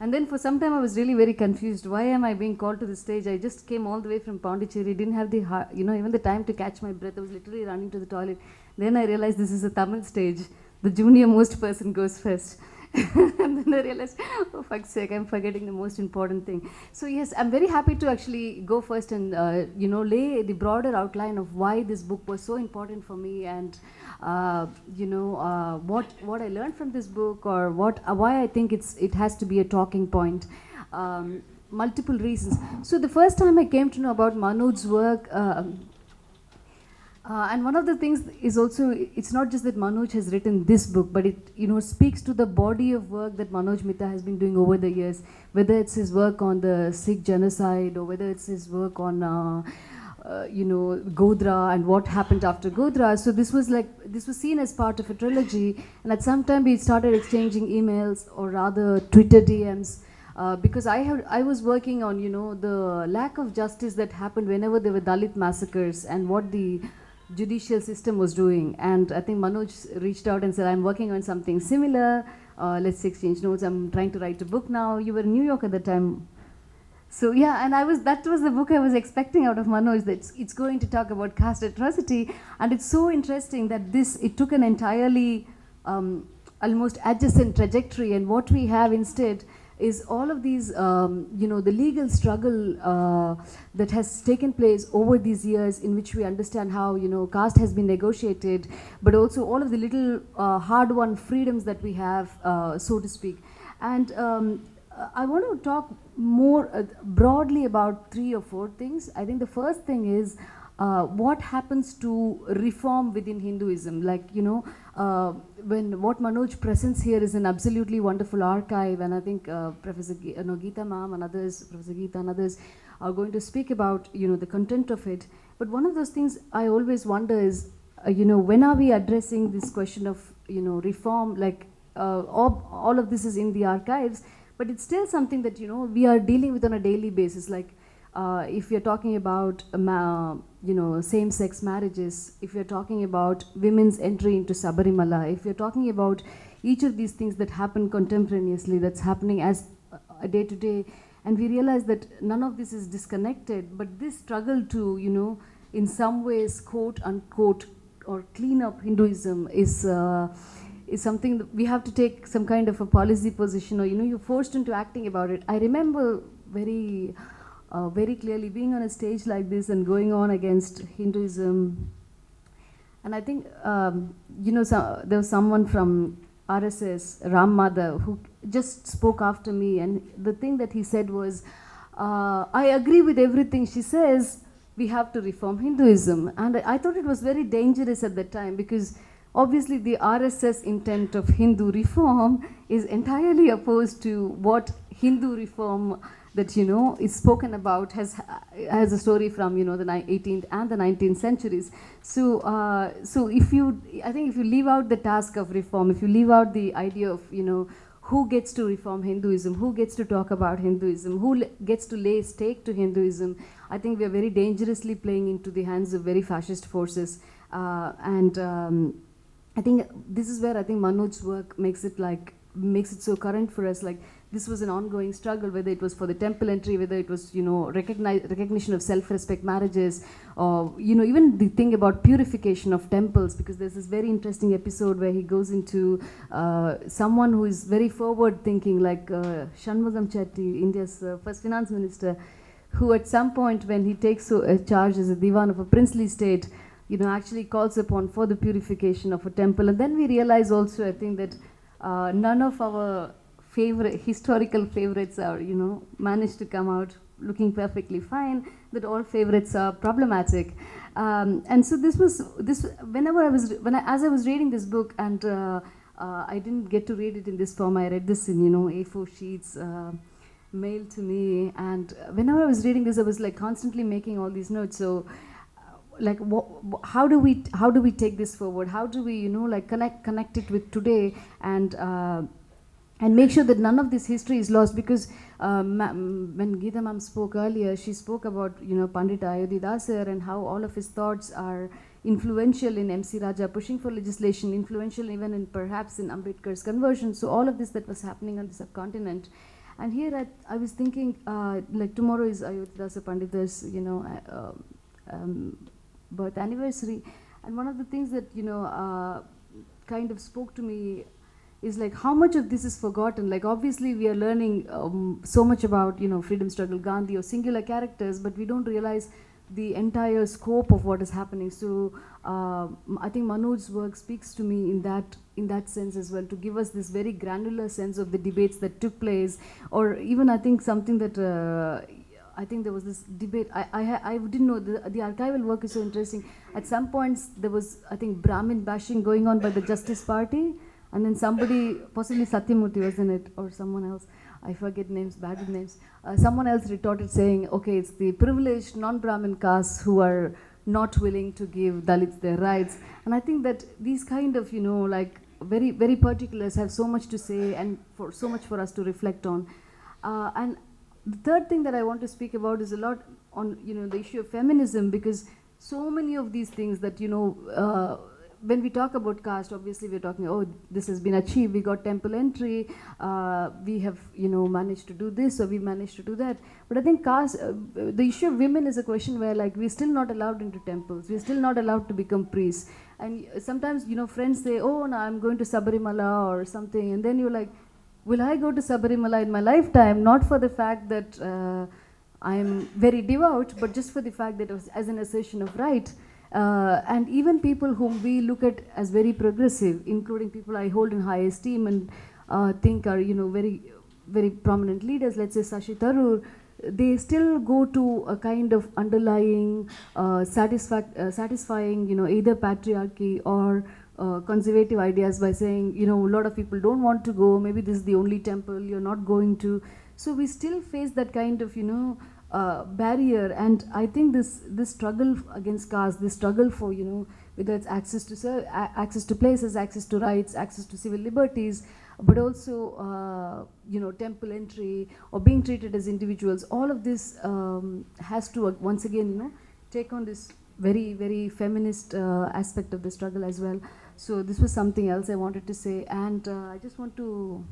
And then for some time I was really very confused. Why am I being called to the stage? I just came all the way from Pondicherry, didn't have the, even the time to catch my breath. I was literally running to the toilet. Then I realized this is a Tamil stage. The junior most person goes first. And then I realized, oh fuck's sake, I'm forgetting the most important thing. So yes, I'm very happy to actually go first and lay the broader outline of why this book was so important for me, and what I learned from this book, or why I think it has to be a talking point. Multiple reasons. So the first time I came to know about Manoj's work. And one of the things is also, it's not just that Manoj has written this book, but it speaks to the body of work that Manoj Mehta has been doing over the years, whether it's his work on the Sikh genocide, or whether it's his work on Godhra and what happened after Godhra. So this was seen as part of a trilogy, and at some time we started exchanging emails, or rather Twitter DMs, because I was working on the lack of justice that happened whenever there were Dalit massacres and what the judicial system was doing. And I think Manoj reached out and said, I'm working on something similar, let's exchange notes, I'm trying to write a book now. You were in New York at the time. So yeah, and that was the book I was expecting out of Manoj, that it's going to talk about caste atrocity. And it's so interesting that it took an entirely almost adjacent trajectory, and what we have instead is all of these, the legal struggle that has taken place over these years, in which we understand how, caste has been negotiated, but also all of the little hard-won freedoms that we have, so to speak. And I want to talk more broadly about 3 or 4 things. I think the first thing is what happens to reform within Hinduism. When what Manoj presents here is an absolutely wonderful archive, and I think Professor Geeta ma'am and others, Professor Geeta and others, are going to speak about the content of it. But one of those things I always wonder is, when are we addressing this question of reform? All of this is in the archives, but it's still something that we are dealing with on a daily basis. If you're talking about same-sex marriages, if you're talking about women's entry into Sabarimala, if you're talking about each of these things that happen contemporaneously, that's happening as a day-to-day, and we realize that none of this is disconnected, but this struggle to, in some ways, quote unquote, or clean up Hinduism is something that we have to take some kind of a policy position, or you're forced into acting about it. I remember very clearly being on a stage like this and going on against Hinduism. And I think, there was someone from RSS, Ram Madhav, who just spoke after me, and the thing that he said was, I agree with everything she says, we have to reform Hinduism. And I thought it was very dangerous at that time, because obviously the RSS intent of Hindu reform is entirely opposed to what Hindu reform that is spoken about has a story from the 18th and the 19th centuries. So I think if you leave out the task of reform, if you leave out the idea of who gets to reform Hinduism, who gets to talk about Hinduism, who gets to lay stake to Hinduism, I think we are very dangerously playing into the hands of very fascist forces. I think this is where I think Manoj's work makes it so current for us. This was an ongoing struggle, whether it was for the temple entry, whether it was recognition of self-respect marriages, or even the thing about purification of temples, because there's this very interesting episode where he goes into someone who is very forward-thinking, like Shanmugam Chetty, India's first finance minister, who at some point when he takes charge as a diwan of a princely state, actually calls upon for the purification of a temple. And then we realize also, I think, that none of our historical favorites are, managed to come out looking perfectly fine, that all favorites are problematic. And so as I was reading this book, and I didn't get to read it in this form, I read this in, A4 sheets, mailed to me, and whenever I was reading this, I was constantly making all these notes. So how do we take this forward? How do we connect it with today, and make sure that none of this history is lost? Because when Geeta ma'am spoke earlier, she spoke about Pandita Ayodhya and how all of his thoughts are influential in MC Raja pushing for legislation, influential even in perhaps in Ambedkar's conversion. So all of this that was happening on the subcontinent. And here I was thinking, like tomorrow is Ayodhya Pandita's, birth anniversary, and one of the things that kind of spoke to me is like how much of this is forgotten. Like obviously we are learning so much about freedom struggle, Gandhi or singular characters, but we don't realize the entire scope of what is happening. So I think Manoj's work speaks to me in that sense as well, to give us this very granular sense of the debates that took place, or even I think something that I think there was this debate. I didn't know the archival work is so interesting. At some points there was, I think, Brahmin bashing going on by the Justice Party, and then somebody, possibly Satyamurthy was in it, or someone else, I forget names, bad with names. Someone else retorted saying, okay, it's the privileged non-Brahmin castes who are not willing to give Dalits their rights. And I think that these kind of, like very, very particulars have so much to say and so much for us to reflect on. And the third thing that I want to speak about is a lot on, the issue of feminism, because so many of these things that, when we talk about caste, obviously we're talking, oh, this has been achieved, we got temple entry, we have, managed to do this, or we managed to do that. But I think caste, the issue of women is a question where, like, we're still not allowed into temples, we're still not allowed to become priests. And sometimes, friends say, oh, no, I'm going to Sabarimala or something, and then you're like, will I go to Sabarimala in my lifetime? Not for the fact that I'm very devout, but just for the fact that it was as an assertion of right. And even people whom we look at as very progressive, including people I hold in high esteem and think are very, very prominent leaders, let's say Sashi Tharoor, they still go to a kind of underlying satisfying either patriarchy or conservative ideas by saying a lot of people don't want to go, maybe this is the only temple you're not going to. So we still face that kind of barrier, and I think this struggle against caste, this struggle for whether it's access to places, access to rights, access to civil liberties, but also temple entry or being treated as individuals, all of this has to once again take on this very, very feminist aspect of the struggle as well. So this was something else I wanted to say, and I just want to,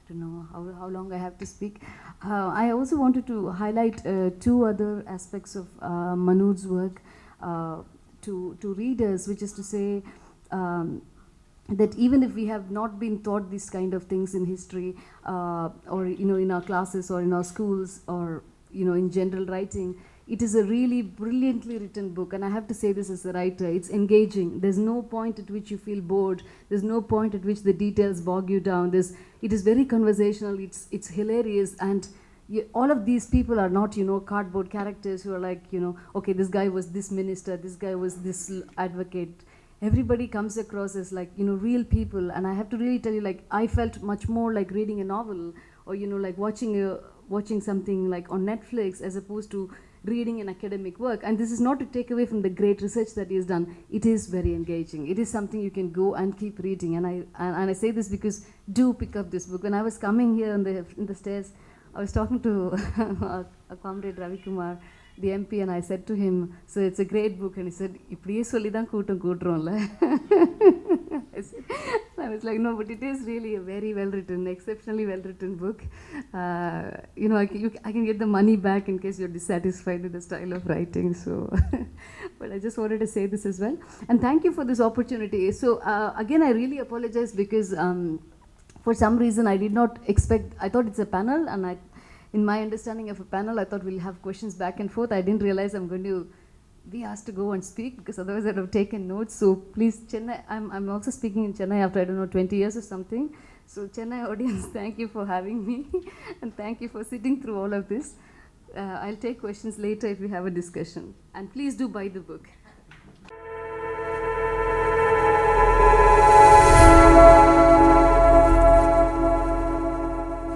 I don't know how long I have to speak. I also wanted to highlight two other aspects of Manoj's work to readers, which is to say that even if we have not been taught these kind of things in history, or in our classes or in our schools, or in general writing, it is a really brilliantly written book, and I have to say this as a writer, it's engaging. There's no point at which you feel bored. There's no point at which the details bog you down. It is very conversational, it's hilarious, and all of these people are not, cardboard characters who are like, okay, this guy was this minister, this guy was this advocate. Everybody comes across as like, real people, and I have to really tell you, like, I felt much more like reading a novel, or, like watching something like on Netflix, as opposed to reading an academic work. And this is not to take away from the great research that he has done. It is very engaging. It is something you can go and keep reading. And I say this because do pick up this book. When I was coming here in the stairs, I was talking to a comrade Ravi Kumar, the MP, and I said to him, so it's a great book, and he said, "Ipdiye solli dhaan kootam koodronla." I was like, no, but it is really a very well written, exceptionally well written book. I can get the money back in case you're dissatisfied with the style of writing. So, but I just wanted to say this as well, and thank you for this opportunity. So again, I really apologize because for some reason I did not expect. I thought it's a panel, and in my understanding of a panel, I thought we'll have questions back and forth. I didn't realize I'm going to be asked to go and speak, because otherwise I'd have taken notes. So please, Chennai, I'm also speaking in Chennai after, I don't know, 20 years or something. So Chennai audience, thank you for having me, and thank you for sitting through all of this. I'll take questions later if we have a discussion. And please do buy the book.